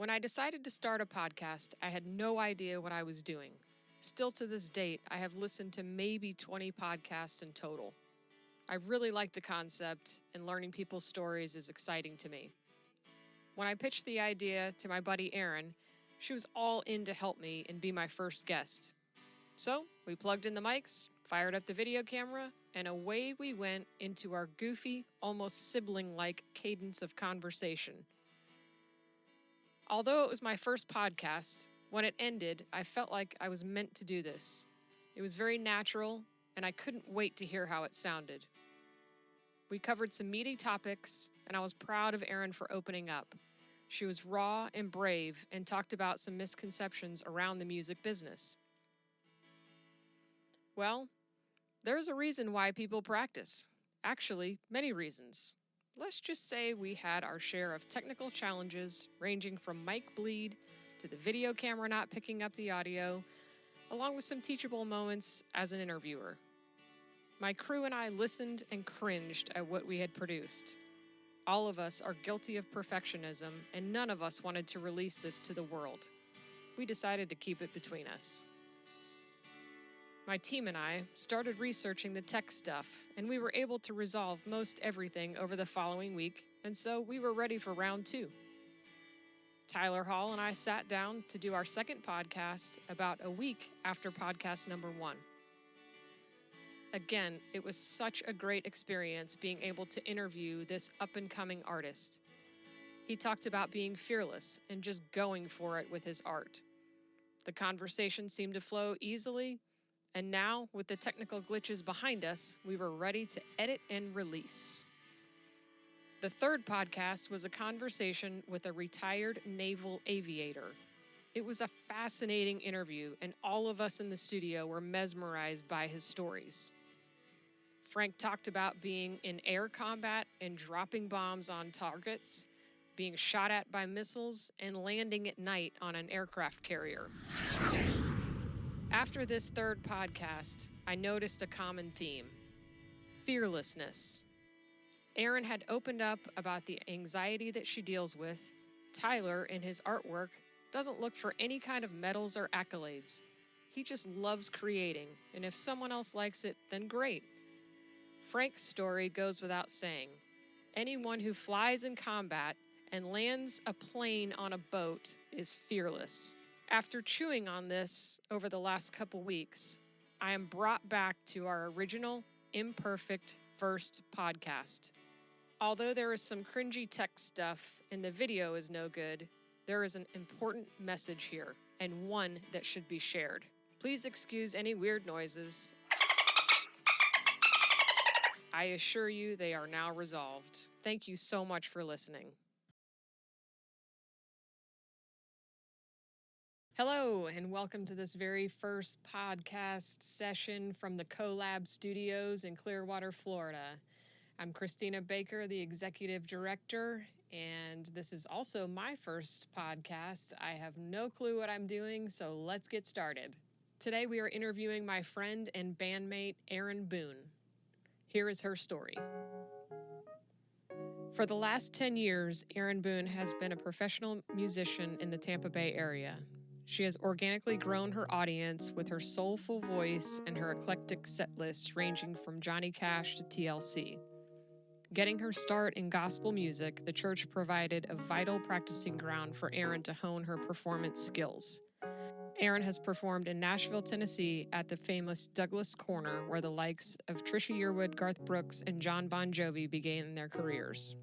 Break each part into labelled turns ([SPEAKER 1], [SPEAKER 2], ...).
[SPEAKER 1] When I decided to start a podcast, I had no idea what I was doing. Still to this date, I have listened to maybe 20 podcasts in total. I really like the concept, and learning people's stories is exciting to me. When I pitched the idea to my buddy Erin, she was all in to help me and be my first guest. So we plugged in the mics, fired up the video camera, and away we went into our goofy, almost sibling-like cadence of conversation. Although it was my first podcast, when it ended, I felt like I was meant to do this. It was very natural, and I couldn't wait to hear how it sounded. We covered some meaty topics, and I was proud of Erin for opening up. She was raw and brave and talked about some misconceptions around the music business. Well, there's a reason why people practice. Actually, many reasons. Let's just say we had our share of technical challenges, ranging from mic bleed to the video camera not picking up the audio, along with some teachable moments as an interviewer. My crew and I listened and cringed at what we had produced. All of us are guilty of perfectionism, and none of us wanted to release this to the world. We decided to keep it between us. My team and I started researching the tech stuff, and we were able to resolve most everything over the following week, and so we were ready for round 2. Tyler Hall and I sat down to do our second podcast about a week after podcast number 1. Again, it was such a great experience being able to interview this up-and-coming artist. He talked about being fearless and just going for it with his art. The conversation seemed to flow easily, and now, with the technical glitches behind us, we were ready to edit and release. The third podcast was a conversation with a retired naval aviator. It was a fascinating interview, and all of us in the studio were mesmerized by his stories. Frank talked about being in air combat and dropping bombs on targets, being shot at by missiles, and landing at night on an aircraft carrier. After this third podcast, I noticed a common theme: fearlessness. Erin had opened up about the anxiety that she deals with. Tyler, in his artwork, doesn't look for any kind of medals or accolades. He just loves creating, and if someone else likes it, then great. Frank's story goes without saying. Anyone who flies in combat and lands a plane on a boat is fearless. After chewing on this over the last couple weeks, I am brought back to our original, imperfect first podcast. Although there is some cringy tech stuff and the video is no good, there is an important message here, and one that should be shared. Please excuse any weird noises. I assure you they are now resolved. Thank you so much for listening. Hello, and welcome to this very first podcast session from the CoLab Studios in Clearwater, Florida. I'm Christina Baker, the Executive Director, and this is also my first podcast. I have no clue what I'm doing, so let's get started. Today we are interviewing my friend and bandmate, Erin Boone. Here is her story. For the last 10 years, Erin Boone has been a professional musician in the Tampa Bay area. She has organically grown her audience with her soulful voice and her eclectic set lists ranging from Johnny Cash to TLC. Getting her start in gospel music, the church provided a vital practicing ground for Erin to hone her performance skills. Erin has performed in Nashville, Tennessee at the famous Douglas Corner, where the likes of Trisha Yearwood, Garth Brooks, and John Bon Jovi began their careers.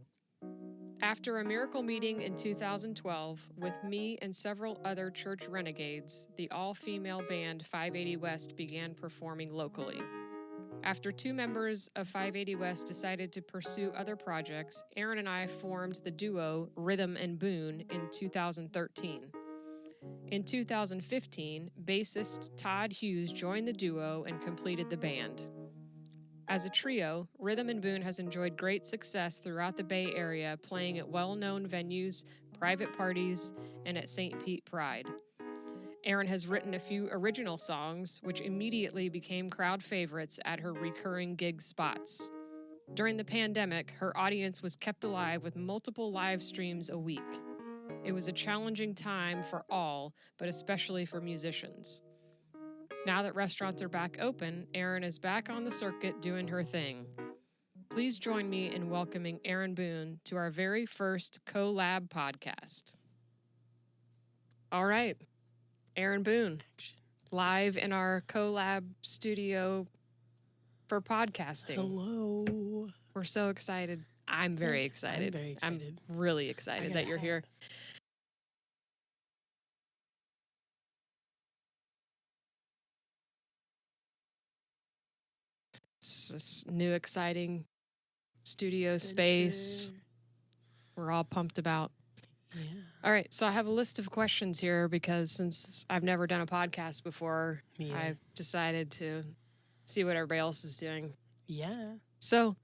[SPEAKER 1] After a miracle meeting in 2012 with me and several other church renegades, the all-female band 580 West began performing locally. After 2 members of 580 West decided to pursue other projects, Erin and I formed the duo Rhythm and Boone in 2013. In 2015, bassist Todd Hughes joined the duo and completed the band. As a trio, Rhythm and Boone has enjoyed great success throughout the Bay Area, playing at well-known venues, private parties, and at St. Pete Pride. Erin has written a few original songs, which immediately became crowd favorites at her recurring gig spots. During the pandemic, her audience was kept alive with multiple live streams a week. it was a challenging time for all, but especially for musicians. Now that restaurants are back open, Erin is back on the circuit doing her thing. Please join me in welcoming Erin Boone to our very first collab podcast. All right, Erin Boone, live in our collab studio for podcasting.
[SPEAKER 2] Hello.
[SPEAKER 1] We're so excited. I'm very excited.
[SPEAKER 2] I'm very excited.
[SPEAKER 1] I'm really excited that you're here. This new exciting studio space. We're all pumped about.
[SPEAKER 2] Yeah.
[SPEAKER 1] All right, so I have a list of questions here because since I've never done a podcast before, I've decided to see what everybody else is doing.
[SPEAKER 2] Yeah.
[SPEAKER 1] So,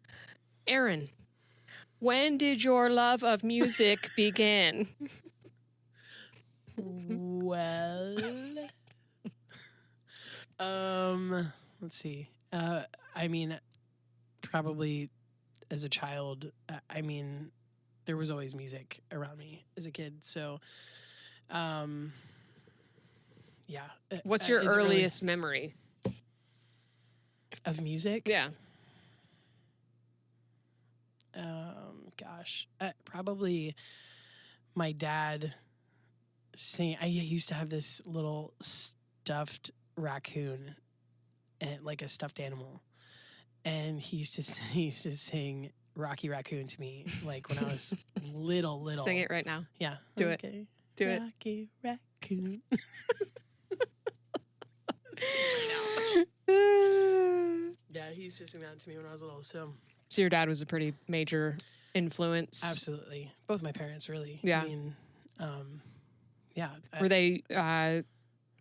[SPEAKER 1] Erin, when did your love of music begin?
[SPEAKER 2] Well, let's see. I mean, probably as a child, there was always music around me as a kid. So, yeah.
[SPEAKER 1] What's your earliest memory
[SPEAKER 2] of music?
[SPEAKER 1] Yeah.
[SPEAKER 2] Gosh, probably my dad sing. I used to have this little stuffed raccoon, and like a stuffed animal, and he used to sing Rocky Raccoon to me, like when I was little.
[SPEAKER 1] Sing it right now.
[SPEAKER 2] Yeah,
[SPEAKER 1] do it. Do it.
[SPEAKER 2] Rocky Raccoon. Yeah, he used to sing that to me when I was little. So
[SPEAKER 1] your dad was a pretty major influence.
[SPEAKER 2] Absolutely, both my parents really.
[SPEAKER 1] Yeah.
[SPEAKER 2] I mean, yeah.
[SPEAKER 1] Were they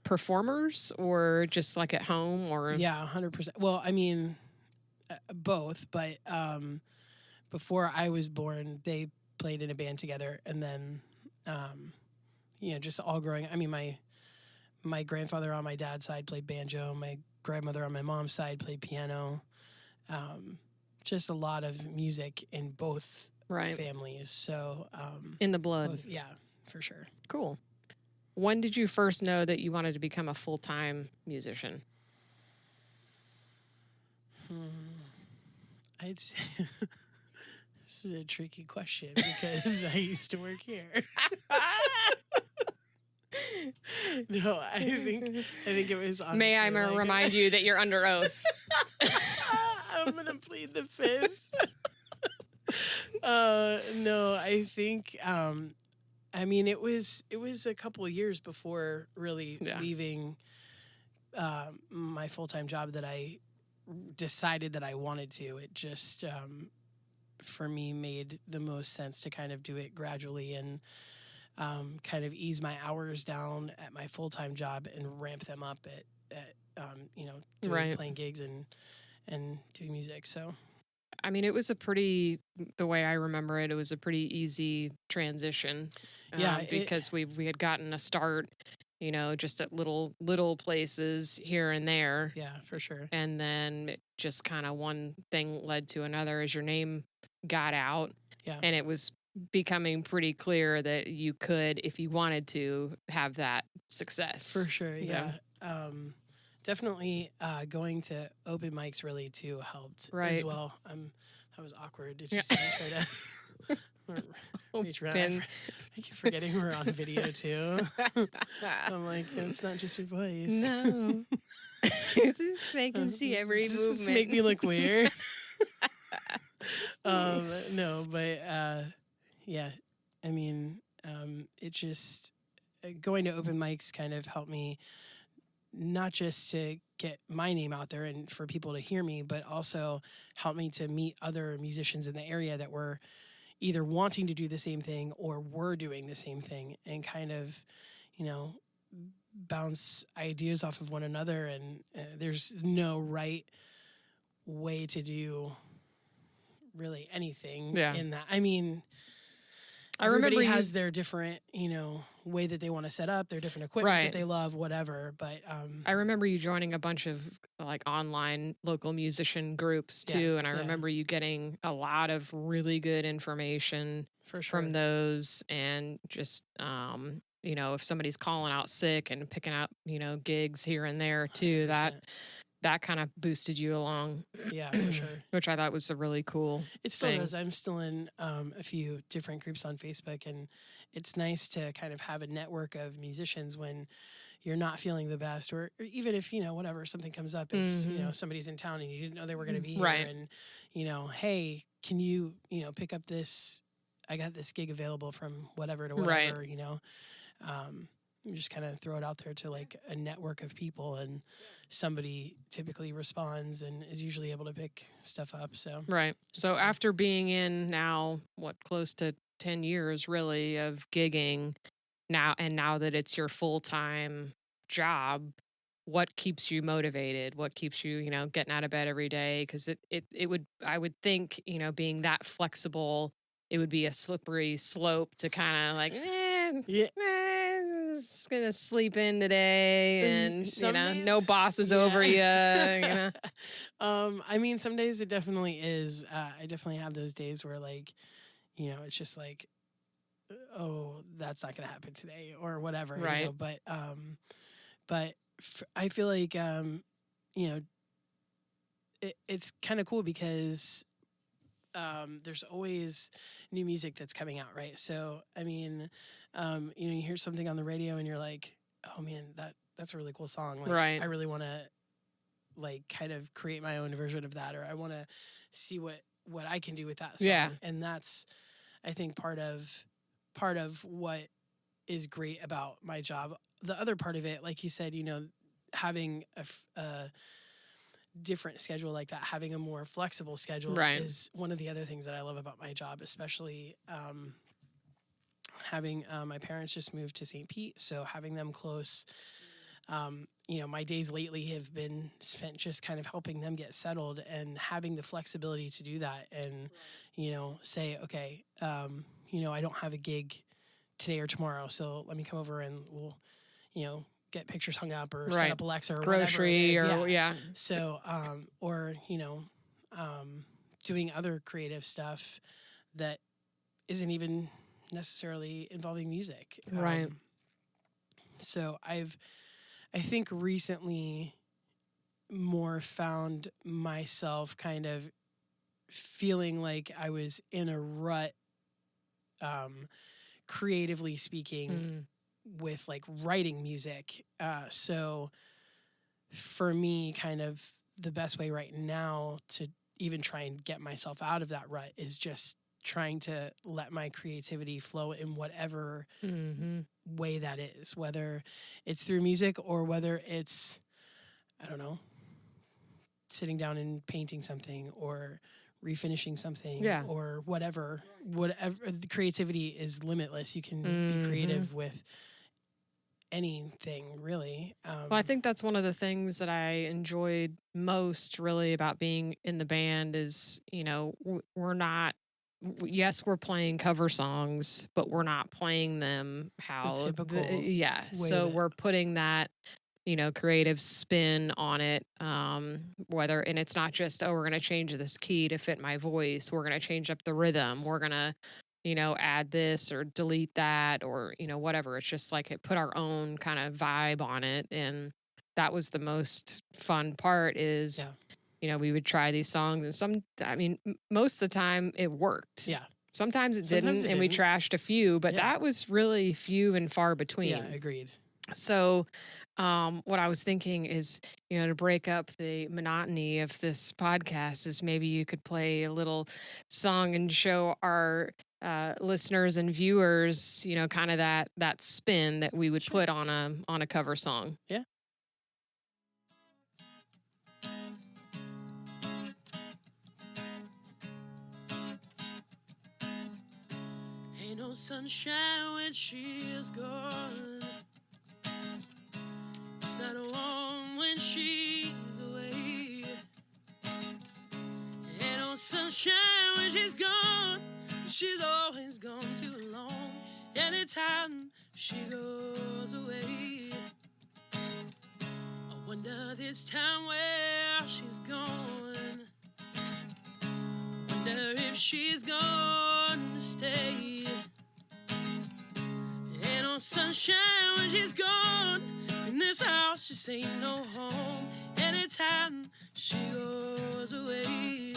[SPEAKER 1] performers or just like at home or?
[SPEAKER 2] Yeah, 100%. Well, I mean, both. But before I was born, they played in a band together, and then, just all growing. I mean, my grandfather on my dad's side played banjo. My grandmother on my mom's side played piano. Just a lot of music in both families. So
[SPEAKER 1] in the blood.
[SPEAKER 2] Both, yeah, for sure.
[SPEAKER 1] Cool. When did you first know that you wanted to become a full-time musician?
[SPEAKER 2] I'd say this is a tricky question because I used to work here. No, I think it was honestly.
[SPEAKER 1] May I remind you that you're under oath?
[SPEAKER 2] I'm gonna plead the fifth. No, I think it was a couple of years before really leaving my full-time job that I decided that I wanted to. It just for me made the most sense to kind of do it gradually and kind of ease my hours down at my full-time job and ramp them up at playing gigs and doing music. So
[SPEAKER 1] I mean, it was the way I remember it, it was a pretty easy transition. Because we had gotten a start, just at little places here and there.
[SPEAKER 2] Yeah, for sure.
[SPEAKER 1] And then it just kind of one thing led to another as your name got out.
[SPEAKER 2] Yeah.
[SPEAKER 1] And it was becoming pretty clear that you could, if you wanted to, have that success.
[SPEAKER 2] For sure, yeah. Definitely going to open mics really too helped as well. That was awkward. Did you see me try to reach around? I keep forgetting we're on video too. I'm like, it's not just your voice.
[SPEAKER 1] No. They can see every movement.
[SPEAKER 2] Does this make me look weird? No, but yeah. I mean, it just going to open mics kind of helped me not just to get my name out there and for people to hear me, but also help me to meet other musicians in the area that were either wanting to do the same thing or were doing the same thing and kind of, bounce ideas off of one another. And there's no right way to do really anything in that. I mean, everybody has their different, way that they want to set up, their different equipment that they love, whatever. But
[SPEAKER 1] I remember you joining a bunch of like online local musician groups too, and I remember you getting a lot of really good information from those, and just if somebody's calling out sick and picking out gigs here and there too, 100%. That kind of boosted you along.
[SPEAKER 2] Yeah, for sure.
[SPEAKER 1] Which I thought was a really cool
[SPEAKER 2] It still does. I'm still in a few different groups on Facebook, and it's nice to kind of have a network of musicians when you're not feeling the best, or even if, whatever, something comes up, it's, somebody's in town and you didn't know they were going to be here.
[SPEAKER 1] Right.
[SPEAKER 2] And, hey, can you, pick up this, I got this gig available from whatever to whatever,
[SPEAKER 1] right.
[SPEAKER 2] You just kind of throw it out there to like a network of people, and somebody typically responds and is usually able to pick stuff up. So
[SPEAKER 1] right. So cool. After being in now, close to 10 years really of gigging now that it's your full-time job, what keeps you motivated? What keeps you, getting out of bed every day? Because I would think, being that flexible, it would be a slippery slope to kind of like, just gonna sleep in today, and days, no bosses over you. I
[SPEAKER 2] mean, some days it definitely is. I definitely have those days where like, it's just like, oh, that's not gonna happen today or whatever.
[SPEAKER 1] Right.
[SPEAKER 2] But I feel like it's kind of cool because there's always new music that's coming out, right? So I mean, you hear something on the radio and you're like, oh man, that's a really cool song. Like,
[SPEAKER 1] right.
[SPEAKER 2] I really want to like kind of create my own version of that, or I want to see what I can do with that song.
[SPEAKER 1] Yeah.
[SPEAKER 2] And that's, I think, part of what is great about my job. The other part of it, like you said, having a different schedule like that, having a more flexible schedule,
[SPEAKER 1] right.
[SPEAKER 2] is one of the other things that I love about my job, especially having my parents just moved to St. Pete, so having them close. My days lately have been spent just kind of helping them get settled and having the flexibility to do that, and say, okay, I don't have a gig today or tomorrow, so let me come over and we'll get pictures hung up, or set up Alexa, or
[SPEAKER 1] grocery,
[SPEAKER 2] whatever it is.
[SPEAKER 1] Yeah.
[SPEAKER 2] So or doing other creative stuff that isn't even necessarily involving music.
[SPEAKER 1] Right.
[SPEAKER 2] So I think recently more found myself kind of feeling like I was in a rut, creatively speaking, with like writing music. So for me, kind of the best way right now to even try and get myself out of that rut is just trying to let my creativity flow in whatever way that is, whether it's through music or whether it's, I don't know, sitting down and painting something or refinishing something, or whatever. The creativity is limitless. You can be creative with anything, really.
[SPEAKER 1] Well, I think that's one of the things that I enjoyed most really about being in the band is, we're not, yes, we're playing cover songs, but we're not playing them how
[SPEAKER 2] the typical
[SPEAKER 1] so we're putting that creative spin on it, and it's not just, we're going to change this key to fit my voice, we're going to change up the rhythm, we're going to add this or delete that, or whatever. It's just like it put our own kind of vibe on it, and that was the most fun part is we would try these songs, and most of the time it worked. Sometimes it didn't, and we trashed a few, but that was really few and far between.
[SPEAKER 2] Agreed.
[SPEAKER 1] So what I was thinking is, to break up the monotony of this podcast, is maybe you could play a little song and show our listeners and viewers, kind of that spin that we would put on a cover song.
[SPEAKER 2] Yeah. Ain't no sunshine when she is gone. It's not warm when she's away. Ain't no sunshine when she's gone. She's always gone too long. anytime she goes away. I wonder this time where she's gone. Wonder if she's gonna stay. Ain't no sunshine when she's gone. In this house just ain't no home. Anytime she goes away.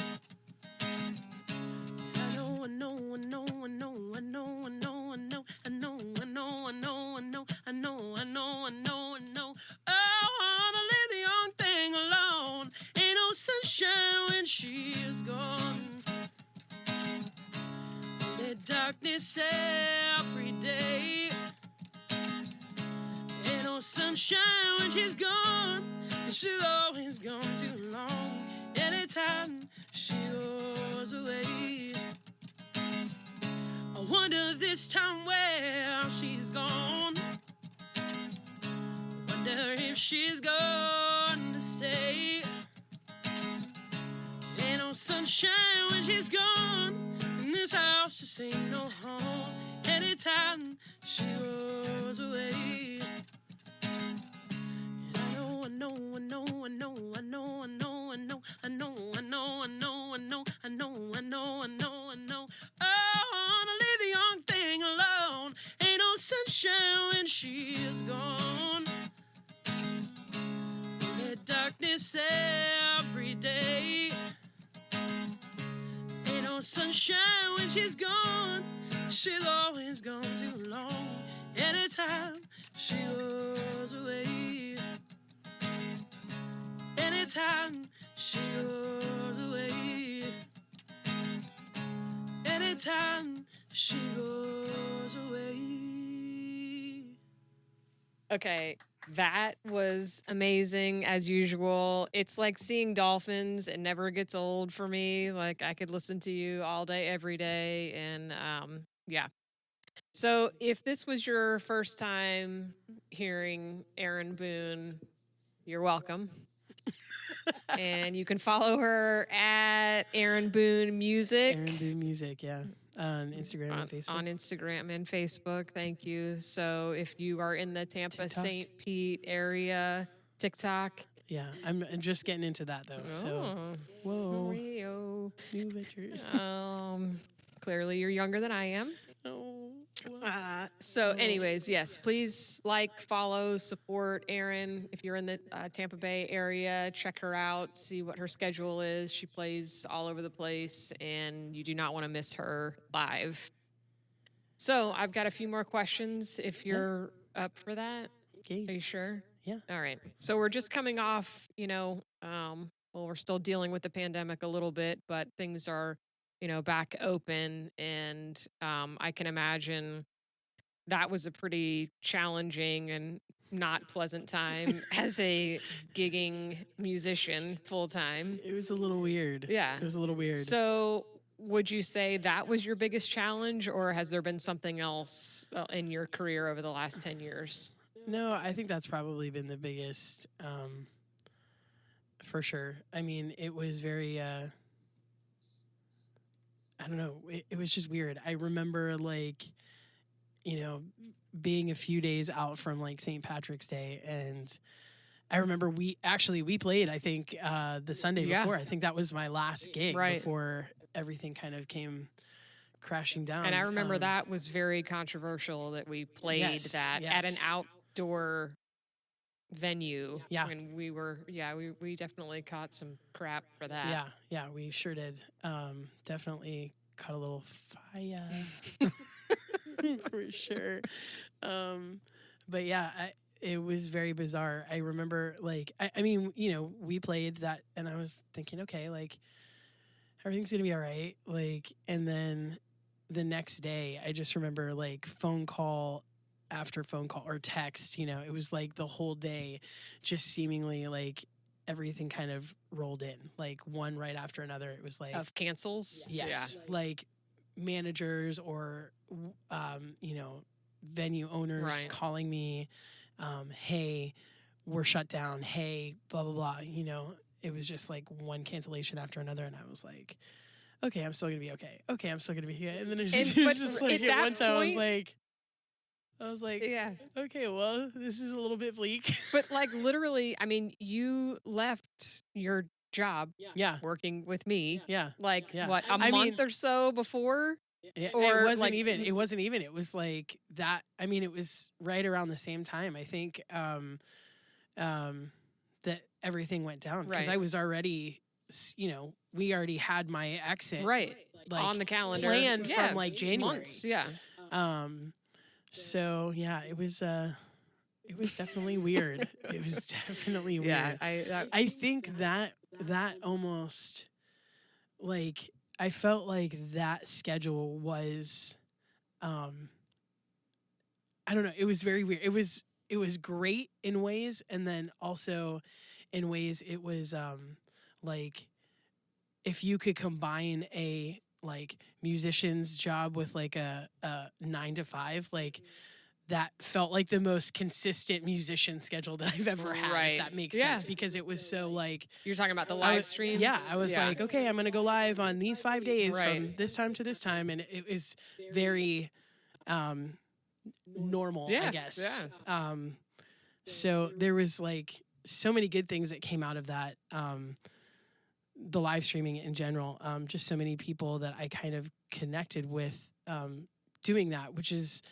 [SPEAKER 2] I know, I know, I know, I know, I know, I know, I know, I know, I know, I know, I know, I know, I know, I know, I know. I wanna leave the young thing alone. Ain't no sunshine when she is gone. The darkness every day. Ain't no sunshine when she's gone. She's always gone too long. Anytime she goes away. I wonder this time where she's gone. Wonder if she's gonna stay. Ain't no sunshine when she's gone. And this house just ain't no home. Anytime she goes away. And I know, I know, I know, I know, I know, I know, I know, I know, I know, I know, I know, I know, I know, I know, I know. I wanna leave the young thing alone. Ain't no sunshine when she is gone. The darkness every day. Ain't no sunshine when she's gone. She's always gone too long. Anytime she goes away. Anytime she goes away. Anytime she goes away.
[SPEAKER 1] Okay, that was amazing as usual. It's like seeing dolphins. It never gets old for me. Like I could listen to you all day, every day. And yeah. So if this was your first time hearing Erin Boone, you're welcome. And you can follow her at Erin Boone Music.
[SPEAKER 2] Erin Boone Music, yeah. On Instagram and Facebook.
[SPEAKER 1] On Instagram and Facebook, thank you. So if you are in the Tampa, St. Pete area, TikTok.
[SPEAKER 2] Yeah, I'm just getting into that though. So, whoa, new ventures.
[SPEAKER 1] Clearly you're younger than I am.
[SPEAKER 2] Oh.
[SPEAKER 1] So anyways, yes, please like, follow, support Erin. If you're in the Tampa Bay area, check her out, see what her schedule is. She plays all over the place, and you do not want to miss her live. So I've got a few more questions if you're up for that.
[SPEAKER 2] Okay.
[SPEAKER 1] Are you sure?
[SPEAKER 2] Yeah.
[SPEAKER 1] All right. So we're just coming off, well, we're still dealing with the pandemic a little bit, but things are back open, and I can imagine that was a pretty challenging and not pleasant time as a gigging musician full time.
[SPEAKER 2] It was a little weird.
[SPEAKER 1] Yeah.
[SPEAKER 2] It was a little weird.
[SPEAKER 1] So would you say that was your biggest challenge, or has there been something else in your career over the last 10 years?
[SPEAKER 2] No, I think that's probably been the biggest, for sure. I mean, it was very... I don't know. It was just weird. I remember being a few days out from like St. Patrick's Day, and I remember we played, I think, the Sunday before. I think that was my last gig before everything kind of came crashing down.
[SPEAKER 1] And I remember that was very controversial that we played at an outdoor venue.
[SPEAKER 2] Yeah.
[SPEAKER 1] And we definitely caught some crap for that.
[SPEAKER 2] Yeah, we sure did. Definitely caught a little fire for sure. But yeah, it was very bizarre. I remember I mean, we played that and I was thinking, okay, like everything's gonna be all right. Like, and then the next day I just remember like phone call after phone call or text, it was like the whole day just seemingly like everything kind of rolled in, like one right after another. It was like
[SPEAKER 1] of cancels.
[SPEAKER 2] Yes. Yeah. Like managers or venue owners calling me, hey, we're shut down, hey, blah blah blah. It was just like one cancellation after another, and I was like, okay, I'm still gonna be okay. Okay, I'm still gonna be here. And then it was just like at one time I was like, I was like,
[SPEAKER 1] Yeah.
[SPEAKER 2] okay, well, this is a little bit bleak.
[SPEAKER 1] But like literally, I mean, you left your job
[SPEAKER 2] Yeah.
[SPEAKER 1] working with me.
[SPEAKER 2] Yeah.
[SPEAKER 1] Like
[SPEAKER 2] Yeah.
[SPEAKER 1] what, a month or so before?
[SPEAKER 2] It
[SPEAKER 1] Or
[SPEAKER 2] wasn't
[SPEAKER 1] like
[SPEAKER 2] even. It wasn't even. It was like that. I mean, it was right around the same time. I think that everything went down because
[SPEAKER 1] Right.
[SPEAKER 2] I was already, we already had my exit
[SPEAKER 1] right
[SPEAKER 2] like
[SPEAKER 1] on the calendar
[SPEAKER 2] planned from like January.
[SPEAKER 1] months. Yeah.
[SPEAKER 2] So yeah, it was definitely weird. It was definitely weird.
[SPEAKER 1] Yeah.
[SPEAKER 2] I think that almost like I felt like that schedule was I don't know, it was very weird. It was great in ways, and then also in ways it was like if you could combine a like musician's job with like a 9 to 5, like that felt like the most consistent musician schedule that I've ever had,
[SPEAKER 1] Right.
[SPEAKER 2] if that makes
[SPEAKER 1] Yeah.
[SPEAKER 2] sense, because it was so like
[SPEAKER 1] You're talking about the live streams?
[SPEAKER 2] yeah, I was like, okay, I'm going to go live on these 5 days
[SPEAKER 1] Right.
[SPEAKER 2] from this time to this time, and it was very normal,
[SPEAKER 1] Yeah.
[SPEAKER 2] I guess. So there was like so many good things that came out of that. The live streaming in general, just so many people that I kind of connected with doing that, which is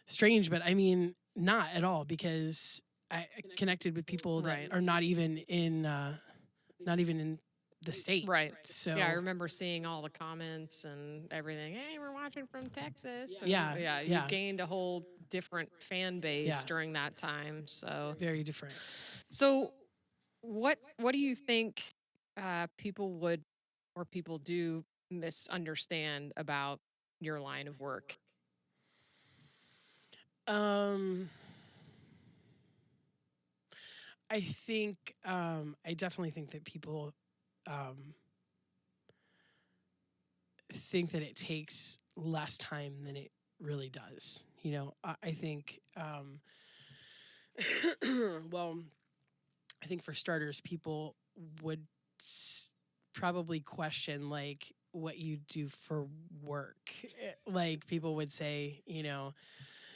[SPEAKER 2] strange, but I mean, not at all, because I connected with people that
[SPEAKER 1] Right.
[SPEAKER 2] are not even in the state.
[SPEAKER 1] Right.
[SPEAKER 2] So
[SPEAKER 1] yeah, I remember seeing all the comments and everything. Hey, we're watching from Texas. And
[SPEAKER 2] Yeah.
[SPEAKER 1] You gained a whole different fan base
[SPEAKER 2] Yeah.
[SPEAKER 1] during that time. So
[SPEAKER 2] very different.
[SPEAKER 1] So what do you think people would or people do misunderstand about your line of work?
[SPEAKER 2] I think I definitely think that people think that it takes less time than it really does. You know, I think well, I think for starters, people would probably question like what you do for work. Like people would say, you know,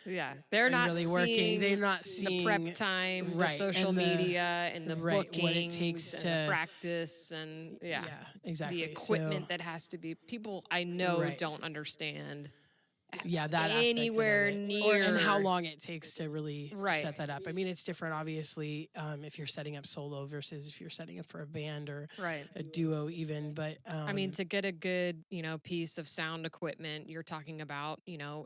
[SPEAKER 1] yeah, they're not
[SPEAKER 2] really
[SPEAKER 1] seeing
[SPEAKER 2] working. They're not seeing
[SPEAKER 1] the prep time,
[SPEAKER 2] right,
[SPEAKER 1] the social
[SPEAKER 2] and
[SPEAKER 1] media, and the
[SPEAKER 2] right,
[SPEAKER 1] bookings,
[SPEAKER 2] what it takes
[SPEAKER 1] and
[SPEAKER 2] to
[SPEAKER 1] the practice, and
[SPEAKER 2] exactly.
[SPEAKER 1] the equipment
[SPEAKER 2] So,
[SPEAKER 1] that has to be. People I know
[SPEAKER 2] right.
[SPEAKER 1] don't understand.
[SPEAKER 2] That
[SPEAKER 1] anywhere
[SPEAKER 2] aspect of it.
[SPEAKER 1] near
[SPEAKER 2] And how long it takes to really
[SPEAKER 1] Right.
[SPEAKER 2] set that up. I mean, it's different, obviously, if you're setting up solo versus if you're setting up for a band or
[SPEAKER 1] Right.
[SPEAKER 2] a duo, even. But
[SPEAKER 1] I mean, to get a good, piece of sound equipment, you're talking about,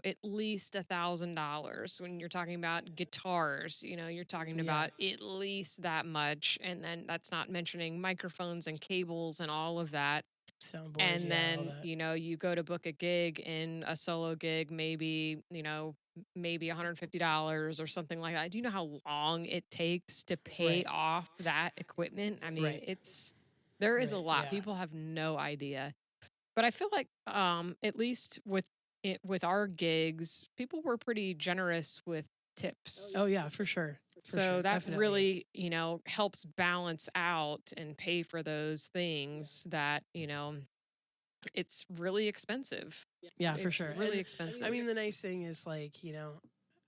[SPEAKER 1] at least $1,000. When you're talking about guitars, you're talking about at least that much. And then that's not mentioning microphones and cables and all of that.
[SPEAKER 2] soundboard,
[SPEAKER 1] And then,
[SPEAKER 2] all that.
[SPEAKER 1] you go to book a gig, and a solo gig, maybe $150 or something like that. Do you know how long it takes to pay
[SPEAKER 2] Right.
[SPEAKER 1] off that equipment? I mean,
[SPEAKER 2] Right.
[SPEAKER 1] there is a
[SPEAKER 2] Right,
[SPEAKER 1] lot.
[SPEAKER 2] yeah.
[SPEAKER 1] People have no idea. But I feel like at least with our gigs, people were pretty generous with tips.
[SPEAKER 2] Oh, yeah, for sure.
[SPEAKER 1] So that
[SPEAKER 2] definitely.
[SPEAKER 1] really, helps balance out and pay for those things that, it's really expensive.
[SPEAKER 2] Yeah, for
[SPEAKER 1] It's
[SPEAKER 2] sure.
[SPEAKER 1] really
[SPEAKER 2] And,
[SPEAKER 1] expensive.
[SPEAKER 2] I mean, the nice thing is, like,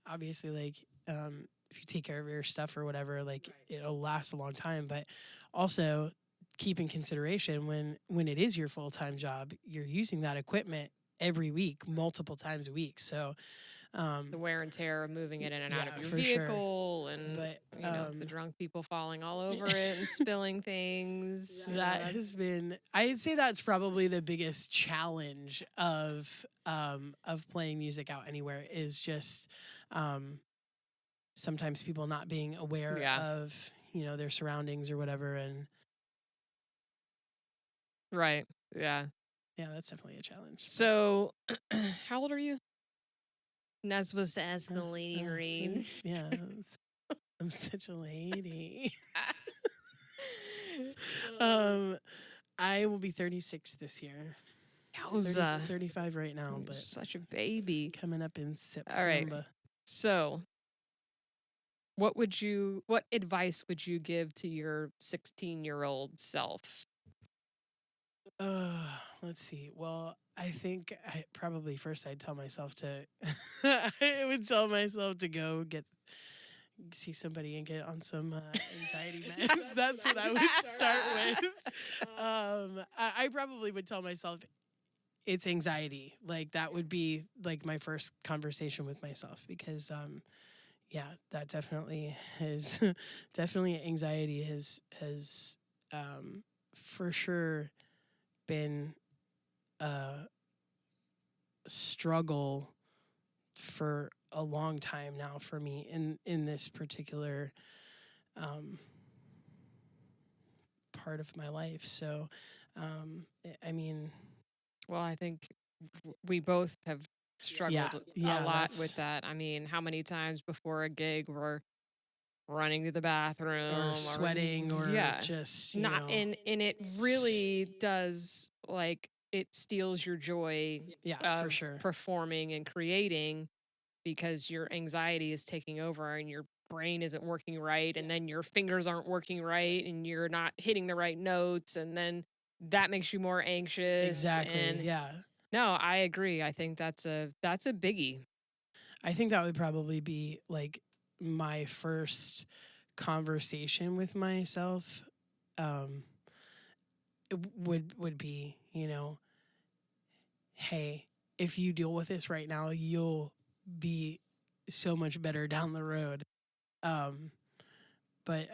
[SPEAKER 2] obviously, like, if you take care of your stuff or whatever, like, it'll last a long time. But also keep in consideration when it is your full-time job, you're using that equipment every week, multiple times a week. So
[SPEAKER 1] the wear and tear of moving it in and out of your
[SPEAKER 2] for
[SPEAKER 1] vehicle, and
[SPEAKER 2] But,
[SPEAKER 1] the drunk people falling all over it and spilling things.
[SPEAKER 2] that has been, I'd say that's probably the biggest challenge of playing music out anywhere, is just sometimes people not being aware of their surroundings or whatever. And
[SPEAKER 1] Right. Yeah.
[SPEAKER 2] that's definitely a challenge.
[SPEAKER 1] So how old are you? Nas was to ask the lady her age.
[SPEAKER 2] Yeah, I'm such a lady. I will be 36 this year.
[SPEAKER 1] Yowza.
[SPEAKER 2] 35 right now, but
[SPEAKER 1] such a baby.
[SPEAKER 2] coming up in September.
[SPEAKER 1] All right. So what advice would you give to your 16-year-old self?
[SPEAKER 2] Let's see. Well, I think probably first I'd tell myself to, I would tell myself to go see somebody and get on some anxiety meds. That's what I would start with. I probably would tell myself it's anxiety. Like that would be like my first conversation with myself because, yeah, that definitely is definitely anxiety has for sure been a struggle for a long time now for me in this particular part of my life. So, I mean,
[SPEAKER 1] well, I think we both have struggled a lot with that. I mean, how many times before a gig we're running to the bathroom
[SPEAKER 2] or sweating or just
[SPEAKER 1] not and it really does, like, it steals your joy
[SPEAKER 2] for sure
[SPEAKER 1] performing and creating because your anxiety is taking over and your brain isn't working right and then your fingers aren't working right and you're not hitting the right notes and then that makes you more anxious.
[SPEAKER 2] Exactly.
[SPEAKER 1] And no, I agree. I think that's a biggie.
[SPEAKER 2] I think that would probably be like my first conversation with myself. It would be, hey, if you deal with this right now, you'll be so much better down the road. But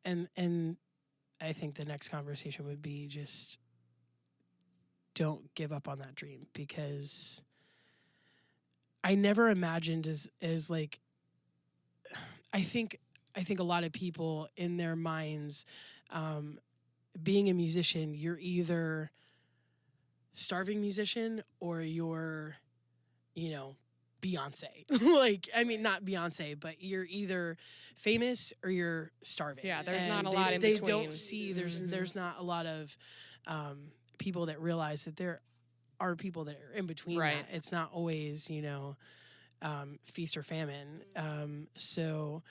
[SPEAKER 2] and I think the next conversation would be just don't give up on that dream because I never imagined as like I think a lot of people in their minds, being a musician, you're either starving musician or you're, Beyonce. Like, I mean, not Beyonce, but you're either famous or you're starving.
[SPEAKER 1] Yeah, there's not a lot in between.
[SPEAKER 2] They don't see there's not a lot of people that realize that there are people that are in between.
[SPEAKER 1] Right.
[SPEAKER 2] That. It's not always, feast or famine. So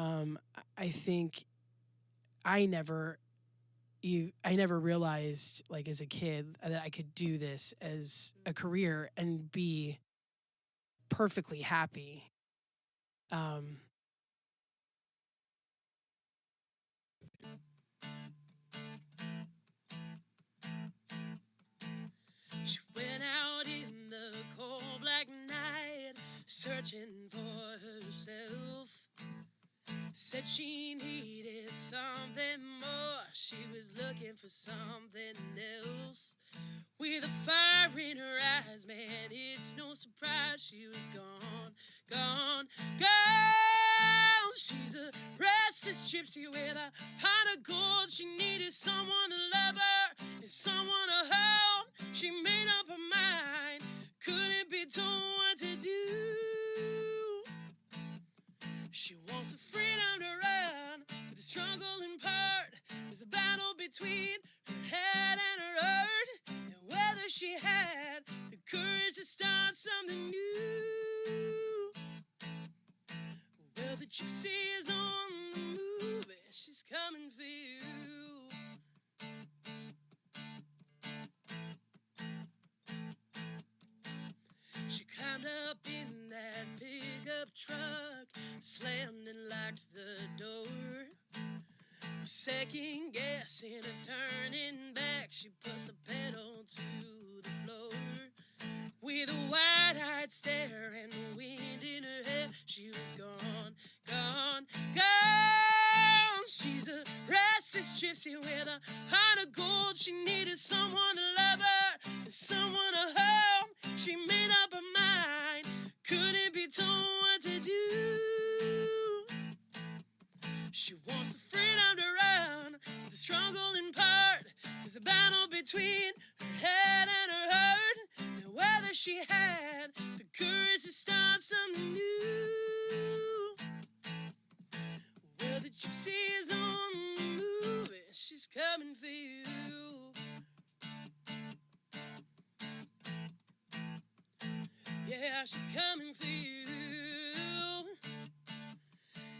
[SPEAKER 2] I think I never realized, like as a kid, that I could do this as a career and be perfectly happy.
[SPEAKER 3] She went out in the cold black night, searching for herself. Said she needed something more. She was looking for something else. With a fire in her eyes, man, it's no surprise she was gone, gone, gone. She's a restless gypsy with a heart of gold. She needed someone to love her and someone to hold. She made up her mind, couldn't be told what to do. She wants the freedom to run, but the struggle in part is the battle between her head and her heart, and whether she had the courage to start something new. Well, the gypsy is on the move, and she's coming for you. She climbed up in that pickup truck, slammed and locked the door. No second guessing or turning back, she put the pedal to the floor. With a wide-eyed stare and the wind in her hair, she was gone, gone, gone. She's a restless gypsy with a heart of gold. She needed someone to love her and someone to hold. She made up her mind, couldn't be told what to do. She wants the freedom to run, but the struggle in part is the battle between her head and her heart, and whether she had the courage to start something new. Well, the gypsy is on the move, and she's coming for you. Yeah, she's coming for you.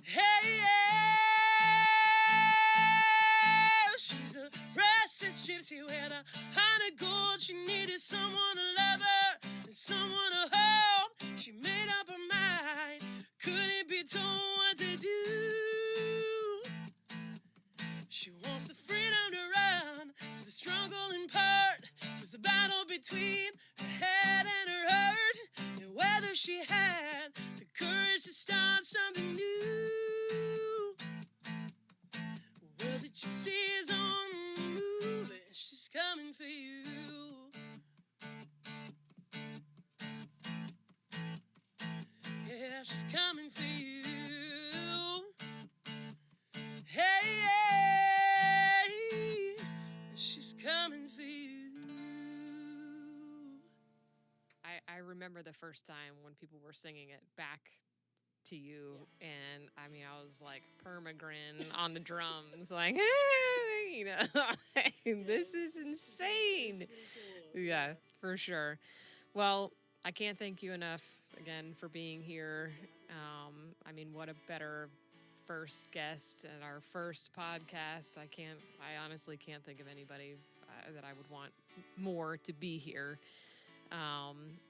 [SPEAKER 3] Hey, yeah. She's a restless gypsy with a heart someone to love her and someone to hold. She made up her mind, couldn't be told what to do. She wants the freedom to run, the struggle in part was the battle between her head and her heart, and whether she had the courage to start something new. Well, the gypsy is on the move, and she's coming for you. Yeah, she's coming for you. Hey, hey, she's coming for you.
[SPEAKER 1] I remember the first time when people were singing it back to you, and I mean, I was like permagrin on the drums, like, hey, you know, this is insane. Yeah, for sure. Well, I can't thank you enough again for being here. I mean, what a better first guest at our first podcast. I honestly can't think of anybody that I would want more to be here.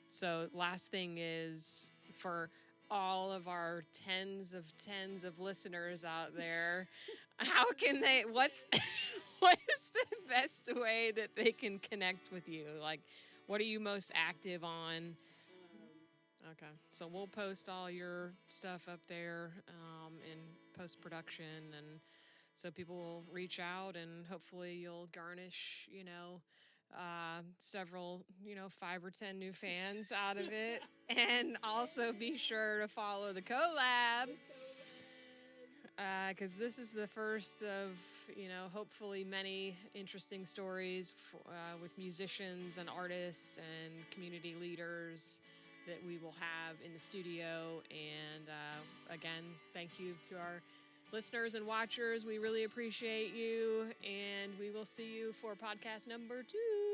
[SPEAKER 1] So last thing is, for all of our tens of listeners out there, how can they, what's the best way that they can connect with you? Like, what are you most active on? Okay, so we'll post all your stuff up there in post-production, and so people will reach out, and hopefully you'll garnish, several, 5 or 10 new fans out of it. And also be sure to follow the collab, because this is the first of, hopefully many interesting stories with musicians and artists and community leaders that we will have in the studio. And again, thank you to our listeners and watchers. We really appreciate you, and we will see you for podcast number 2.